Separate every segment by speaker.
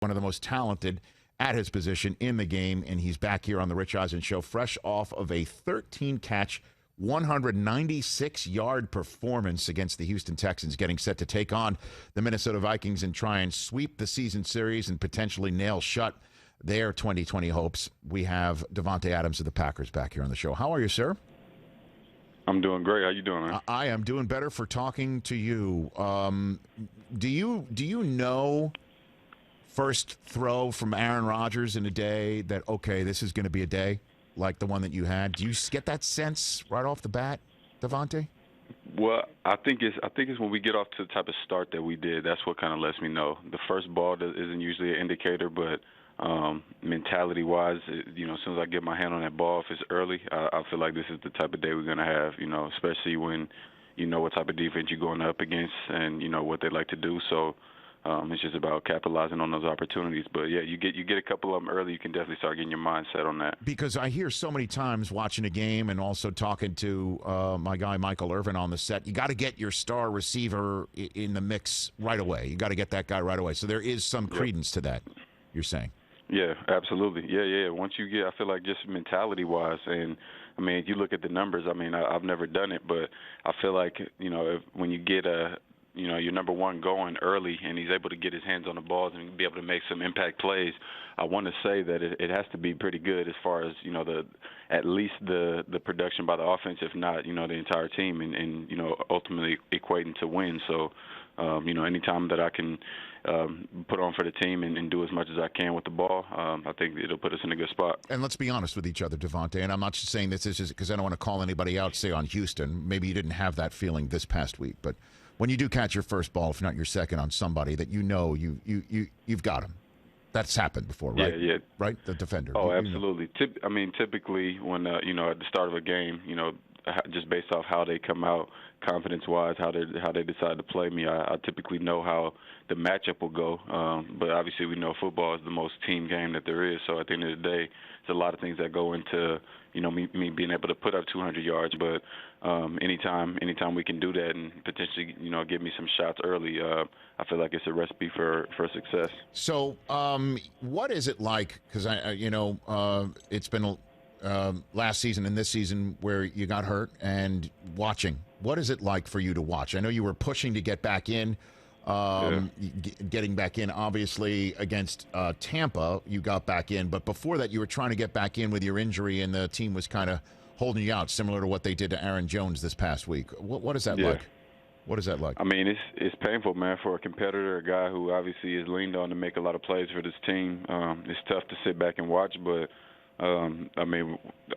Speaker 1: one of the most talented at his position in the game, and he's back here on the Rich Eisen Show, fresh off of a 13-catch, 196-yard performance against the Houston Texans, getting set to take on the Minnesota Vikings and try and sweep the season series and potentially nail shut their 2020 hopes. We have Davante Adams of the Packers back here on the show. How are you, sir?
Speaker 2: I'm doing great. How you doing, man?
Speaker 1: I am doing better for talking to you. Do you know first throw from Aaron Rodgers in a day that, okay, this is going to be a day like the one that you had? Do you get that sense right off the bat, Davante?
Speaker 2: Well, I think it's when we get off to the type of start that we did. That's what kind of lets me know. The first ball isn't usually an indicator, but mentality-wise, as soon as I get my hand on that ball, if it's early, I feel like this is the type of day we're going to have, especially when you know what type of defense you're going up against and, what they like to do. So it's just about capitalizing on those opportunities. But, yeah, you get a couple of them early, you can definitely start getting your mindset on that.
Speaker 1: Because I hear so many times watching a game and also talking to my guy Michael Irvin on the set, you got to get your star receiver in the mix right away. You got to get that guy right away. So there is some credence to that, you're saying.
Speaker 2: Yeah, absolutely. Yeah. Once you get, I feel like just mentality-wise, and, if you look at the numbers, I've never done it, but I feel like, when you get your number one going early and he's able to get his hands on the balls and be able to make some impact plays, I want to say that it has to be pretty good as far as, at least the production by the offense, if not, the entire team and ultimately equating to win. So, anytime that I can put on for the team and do as much as I can with the ball, I think it'll put us in a good spot.
Speaker 1: And let's be honest with each other, Davante, and I'm not just saying this is because I don't want to call anybody out, say on Houston. Maybe you didn't have that feeling this past week, but when you do catch your first ball, if not your second, on somebody that you've got him. That's happened before, right?
Speaker 2: Yeah.
Speaker 1: Right? The defender.
Speaker 2: Oh, absolutely. Typically when, at the start of a game, just based off how they come out confidence-wise, how they decide to play me, I typically know how the matchup will go. But obviously we know football is the most team game that there is. So at the end of the day, there's a lot of things that go into, me being able to put up 200 yards. But anytime we can do that and potentially, give me some shots early, I feel like it's a recipe for success.
Speaker 1: So what is it like? Because it's been last season and this season where you got hurt and watching. What is it like for you to watch? I know you were pushing to get back in, getting back in, obviously, against Tampa. You got back in. But before that, you were trying to get back in with your injury, and the team was kind of holding you out, similar to what they did to Aaron Jones this past week. What is that like? What is that like?
Speaker 2: It's painful, man, for a competitor, a guy who obviously is leaned on to make a lot of plays for this team. It's tough to sit back and watch, but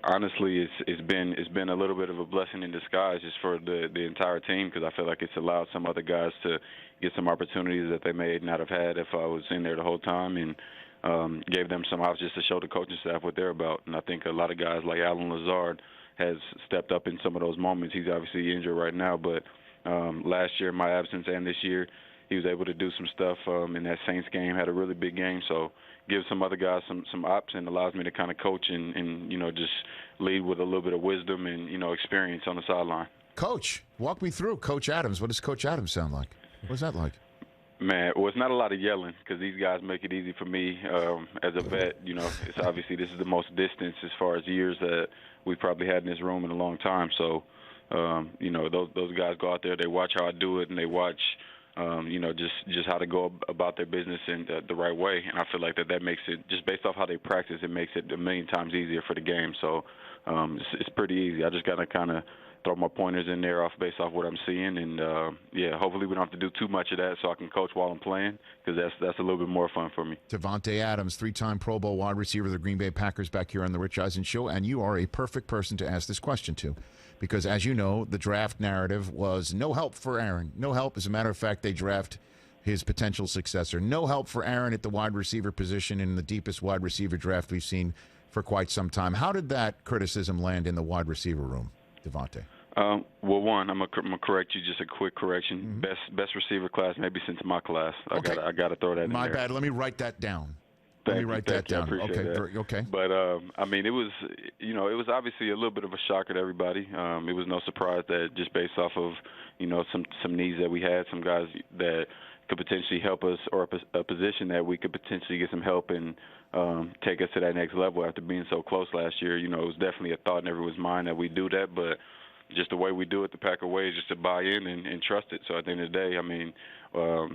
Speaker 2: honestly, it's been a little bit of a blessing in disguise just for the entire team, because I feel like it's allowed some other guys to get some opportunities that they may not have had if I was in there the whole time, and gave them some options just to show the coaching staff what they're about. And I think a lot of guys like Allen Lazard has stepped up in some of those moments. He's obviously injured right now, but last year in my absence and this year, he was able to do some stuff in that Saints game, had a really big game. So give some other guys some ops and allows me to kind of coach and just lead with a little bit of wisdom and, experience on the sideline. Coach,
Speaker 1: walk me through Coach Adams. What does Coach Adams sound like? What's that like?
Speaker 2: Man, well, it's not a lot of yelling because these guys make it easy for me as a vet. It's obviously this is the most distance as far as years that we've probably had in this room in a long time. So, those guys go out there, they watch how I do it, and they watch just how to go about their business in the right way. And I feel like that makes it, just based off how they practice, it makes it a million times easier for the game. So it's pretty easy. I just got to kind of throw my pointers in there based off what I'm seeing. And, hopefully we don't have to do too much of that so I can coach while I'm playing, because that's a little bit more fun for me.
Speaker 1: Davante Adams, 3-time Pro Bowl wide receiver of the Green Bay Packers, back here on the Rich Eisen Show. And you are a perfect person to ask this question to, because as you know, the draft narrative was no help for Aaron. No help. As a matter of fact, they draft his potential successor. No help for Aaron at the wide receiver position in the deepest wide receiver draft we've seen for quite some time. How did that criticism land in the wide receiver room, Davante?
Speaker 2: Well, one, I'm gonna correct you. Just a quick correction.
Speaker 1: Mm-hmm.
Speaker 2: Best receiver class maybe since my class.
Speaker 1: Okay.
Speaker 2: I gotta throw that in there.
Speaker 1: My bad. Let me write that down.
Speaker 2: Thank
Speaker 1: Let me
Speaker 2: you,
Speaker 1: write
Speaker 2: thank
Speaker 1: that
Speaker 2: you.
Speaker 1: down.
Speaker 2: I appreciate
Speaker 1: Okay.
Speaker 2: that.
Speaker 1: Okay.
Speaker 2: But it was, it was obviously a little bit of a shocker to everybody. It was no surprise that just based off of, some needs that we had, some guys that could potentially help us, or a position that we could potentially get some help and take us to that next level after being so close last year. You know, it was definitely a thought in everyone's mind that we do that, but just the way we do it the Packer way is just to buy in and trust it. So at the end of the day, I mean,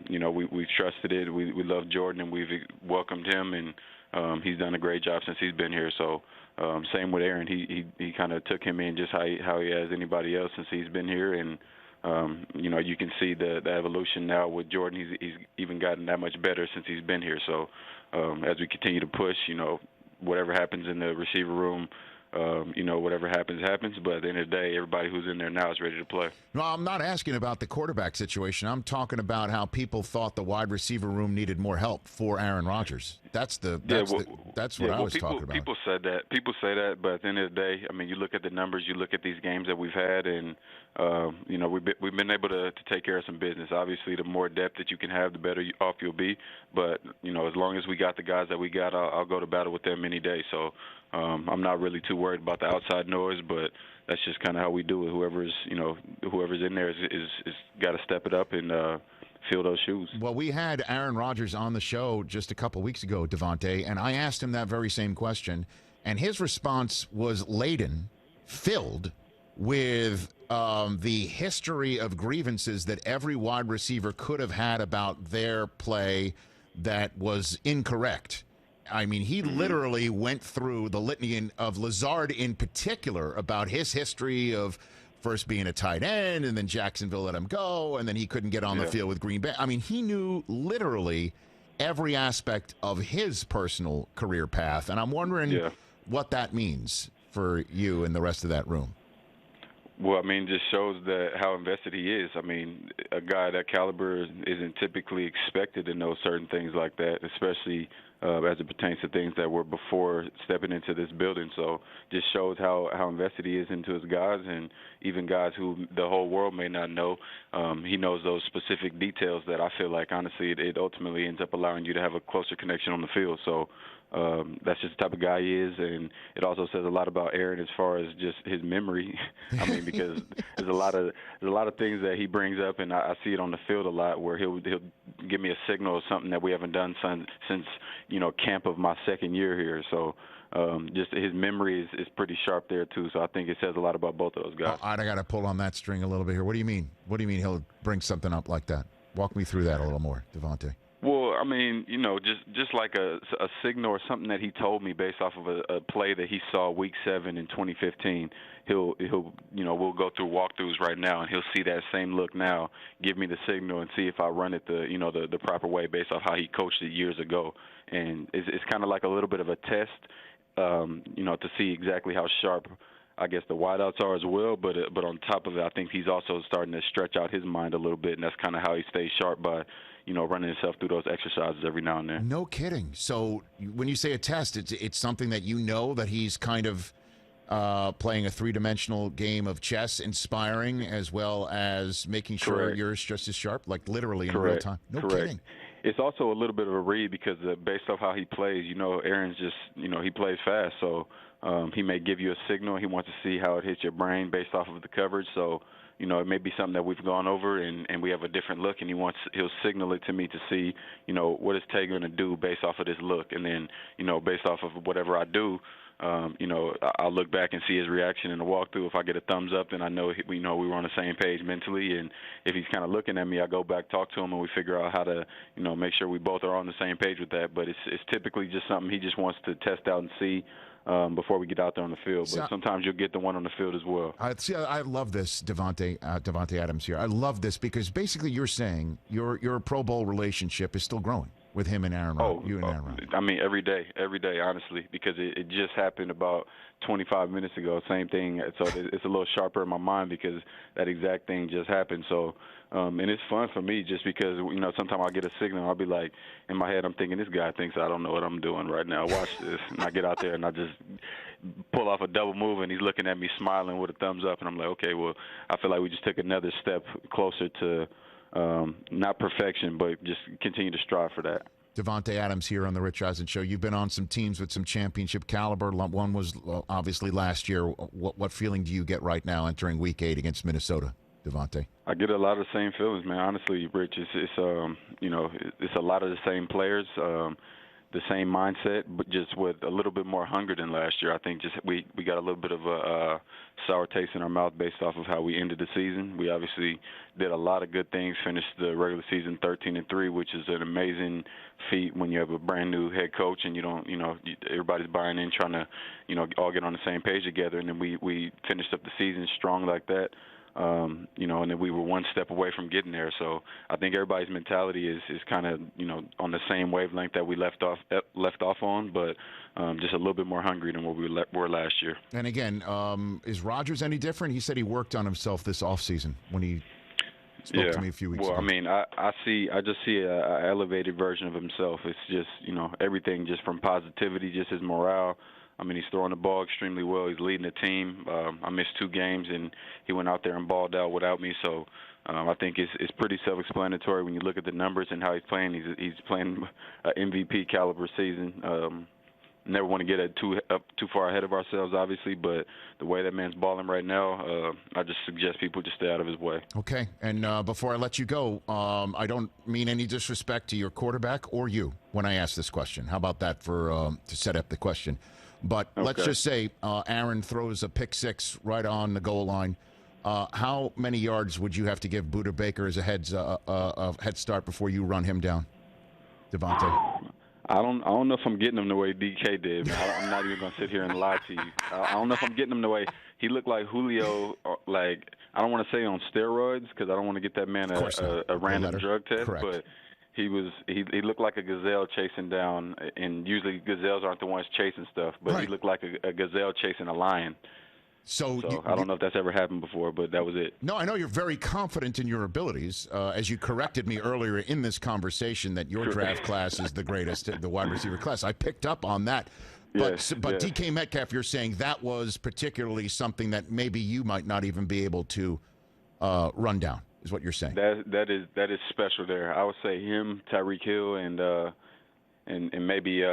Speaker 2: you know, we've trusted it. We love Jordan, and we've welcomed him, and he's done a great job since he's been here. So same with Aaron. He kind of took him in just how he has anybody else since he's been here, and you know, you can see the evolution now with Jordan. He's even gotten that much better since he's been here. So as we continue to push, you know, whatever happens in the receiver room, you know, whatever happens. But at the end of the day, everybody who's in there now is ready to play.
Speaker 1: No, I'm not asking about the quarterback situation. I'm talking about how people thought the wide receiver room needed more help for Aaron Rodgers. That's what I was talking about.
Speaker 2: People said that. People say that, but at the end of the day, I mean, you look at the numbers, you look at these games that we've had, and you know, we've been able to take care of some business. Obviously, the more depth that you can have, the better off you'll be. But you know, as long as we got the guys that we got, I'll go to battle with them any day. So I'm not really too worried about the outside noise, but that's just kind of how we do it. Whoever's in there is got to step it up and fill those shoes.
Speaker 1: Well, we had Aaron Rodgers on the show just a couple weeks ago, Davante, and I asked him that very same question, and his response was filled with the history of grievances that every wide receiver could have had about their play that was incorrect. I mean, he literally went through the litany of Lazard in particular about his history of first being a tight end, and then Jacksonville let him go, and then he couldn't get on the field with Green Bay. I mean, he knew literally every aspect of his personal career path, and I'm wondering what that means for you and the rest of that room.
Speaker 2: Well, I mean, just shows that how invested he is. I mean, a guy that caliber isn't typically expected to know certain things like that, especially as it pertains to things that were before stepping into this building. So just shows how invested he is into his guys, and even guys who the whole world may not know. He knows those specific details that I feel like, honestly, it ultimately ends up allowing you to have a closer connection on the field. So that's just the type of guy he is, and it also says a lot about Aaron as far as just his memory. I mean, because there's a lot of things that he brings up, and I see it on the field a lot, where he'll give me a signal of something that we haven't done since you know, camp of my second year here. So just his memory is pretty sharp there too. So I think it says a lot about both of those guys.
Speaker 1: I got to pull on that string a little bit here. What do you mean? What do you mean he'll bring something up like that? Walk me through that a little more, Davante.
Speaker 2: Well, I mean, you know, just like a signal or something that he told me based off of a play that he saw Week 7 in 2015. He'll you know, we'll go through walkthroughs right now, and he'll see that same look now, give me the signal, and see if I run it the proper way based off how he coached it years ago. And it's kind of like a little bit of a test, you know, to see exactly how sharp, I guess, the wideouts are as well. But on top of it, I think he's also starting to stretch out his mind a little bit, and that's kind of how he stays sharp, by, you know, running himself through those exercises every now and then.
Speaker 1: No kidding. So when you say a test, it's something that you know that he's kind of playing a three-dimensional game of chess, inspiring as well as making sure yours just as sharp, like literally in real time. No kidding.
Speaker 2: It's also a little bit of a read because based off how he plays, you know, Aaron's just, you know, he plays fast. So he may give you a signal. He wants to see how it hits your brain based off of the coverage. So, you know, it may be something that we've gone over and we have a different look, and he'll signal it to me to see, you know, what is Tay going to do based off of this look. And then, you know, based off of whatever I do, you know, I'll look back and see his reaction in the walkthrough. If I get a thumbs up, then I know we were on the same page mentally. And if he's kind of looking at me, I go back, talk to him, and we figure out how to, you know, make sure we both are on the same page with that. But it's typically just something he just wants to test out and see before we get out there on the field. But sometimes you'll get the one on the field as well.
Speaker 1: I love this, Davante Adams here. I love this because basically you're saying your Pro Bowl relationship is still growing with him and Aaron Rodgers. You and Aaron Rodgers.
Speaker 2: I mean, every day, honestly, because it just happened about 25 minutes ago. Same thing. So it's a little sharper in my mind because that exact thing just happened. So, and it's fun for me just because, you know, sometimes I'll get a signal. I'll be like, in my head, I'm thinking, this guy thinks I don't know what I'm doing right now. Watch this. And I get out there and I just pull off a double move, and he's looking at me smiling with a thumbs up. And I'm like, okay, well, I feel like we just took another step closer to not perfection, but just continue to strive for that.
Speaker 1: Davante Adams here on the Rich Eisen Show. You've been on some teams with some championship caliber. One was obviously last year. What feeling do you get right now entering Week 8 against Minnesota, Davante?
Speaker 2: I get a lot of the same feelings, man. Honestly, Rich, it's a lot of the same players, the same mindset, but just with a little bit more hunger than last year. I think just we got a little bit of a sour taste in our mouth based off of how we ended the season. We obviously did a lot of good things, finished the regular season 13-3, which is an amazing feat when you have a brand new head coach and everybody's buying in, trying to, all get on the same page together. And then we finished up the season strong like that. And then we were one step away from getting there. So I think everybody's mentality is kind of, on the same wavelength that we left off on, but just a little bit more hungry than what we were last year.
Speaker 1: And again, is Rodgers any different? He said he worked on himself this offseason when he spoke to me a few weeks ago.
Speaker 2: Well, I mean, I just see a elevated version of himself. It's just, everything just from positivity, just his morale. I mean, he's throwing the ball extremely well. He's leading the team. I missed 2 games, and he went out there and balled out without me. So I think it's pretty self-explanatory when you look at the numbers and how he's playing. He's playing an MVP caliber season. Never want to get too far ahead of ourselves, obviously, but the way that man's balling right now, I just suggest people just stay out of his way.
Speaker 1: Okay, and before I let you go, I don't mean any disrespect to your quarterback or you when I ask this question. How about that to set up the question? But let's just say Aaron throws a pick 6 right on the goal line. How many yards would you have to give Budda Baker as a head start before you run him down, Davante?
Speaker 2: I don't know if I'm getting him the way DK did. I'm not even going to sit here and lie to you. I don't know if I'm getting him the way he looked like Julio. Like, I don't want to say on steroids because I don't want to get that man a random drug test.
Speaker 1: Correct.
Speaker 2: But he looked like a gazelle chasing down, and usually gazelles aren't the ones chasing stuff, but
Speaker 1: right.
Speaker 2: He looked like a gazelle chasing a lion. So I don't know if that's ever happened before, but that was it.
Speaker 1: No, I know you're very confident in your abilities. As you corrected me earlier in this conversation that your draft class is the greatest, the wide receiver class. I picked up on that. But DK Metcalf, you're saying that was particularly something that maybe you might not even be able to run down, is what you're saying.
Speaker 2: That is special there. I would say him, Tyreek Hill, and maybe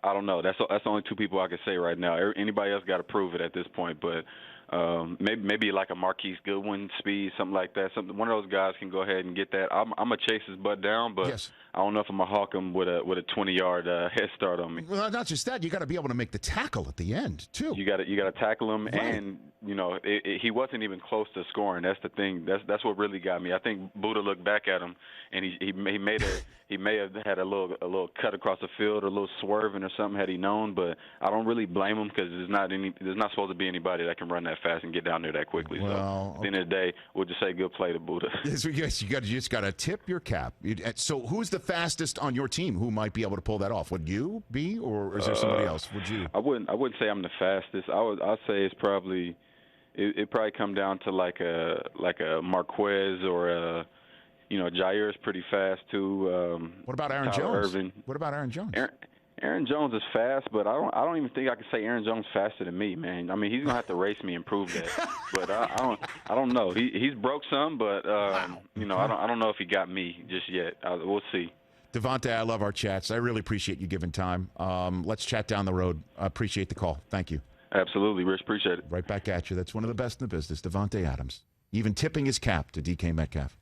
Speaker 2: I don't know. That's the only 2 people I can say right now. Anybody else got to prove it at this point. But maybe like a Marquise Goodwin speed, something like that. One of those guys can go ahead and get that. I'm gonna chase his butt down, but yes. I don't know if I'm gonna hawk him with a 20-yard head start on me.
Speaker 1: Well, not just that. You got to be able to make the tackle at the end too.
Speaker 2: You got to tackle him,
Speaker 1: right.
Speaker 2: And he wasn't even close to scoring. That's the thing. That's what really got me. I think Budda looked back at him, and he may have had a little cut across the field, or a little swerving or something had he known. But I don't really blame him because there's not supposed to be anybody that can run that fast and get down there that quickly.
Speaker 1: Well,
Speaker 2: so at the end of the day, we'll just say good play to Budda.
Speaker 1: Yes, you just got to tip your cap. So who's the fastest on your team who might be able to pull that off? Would you be, or is there somebody else? Would you?
Speaker 2: I wouldn't say I'm the fastest. I'd say it's probably it probably come down to like a Marquez or a Jair's pretty fast too.
Speaker 1: What about Aaron
Speaker 2: Tyler
Speaker 1: Jones?
Speaker 2: Irvin.
Speaker 1: What about Aaron Jones?
Speaker 2: Aaron Jones is fast, but I don't even think I can say Aaron Jones faster than me, man. I mean, he's gonna have to race me and prove that. But I don't know. He's broke some, but I don't know if he got me just yet. We'll see.
Speaker 1: Davante, I love our chats. I really appreciate you giving time. Let's chat down the road. I appreciate the call. Thank you.
Speaker 2: Absolutely, Rich. Appreciate it.
Speaker 1: Right back at you. That's one of the best in the business, Davante Adams. Even tipping his cap to DK Metcalf.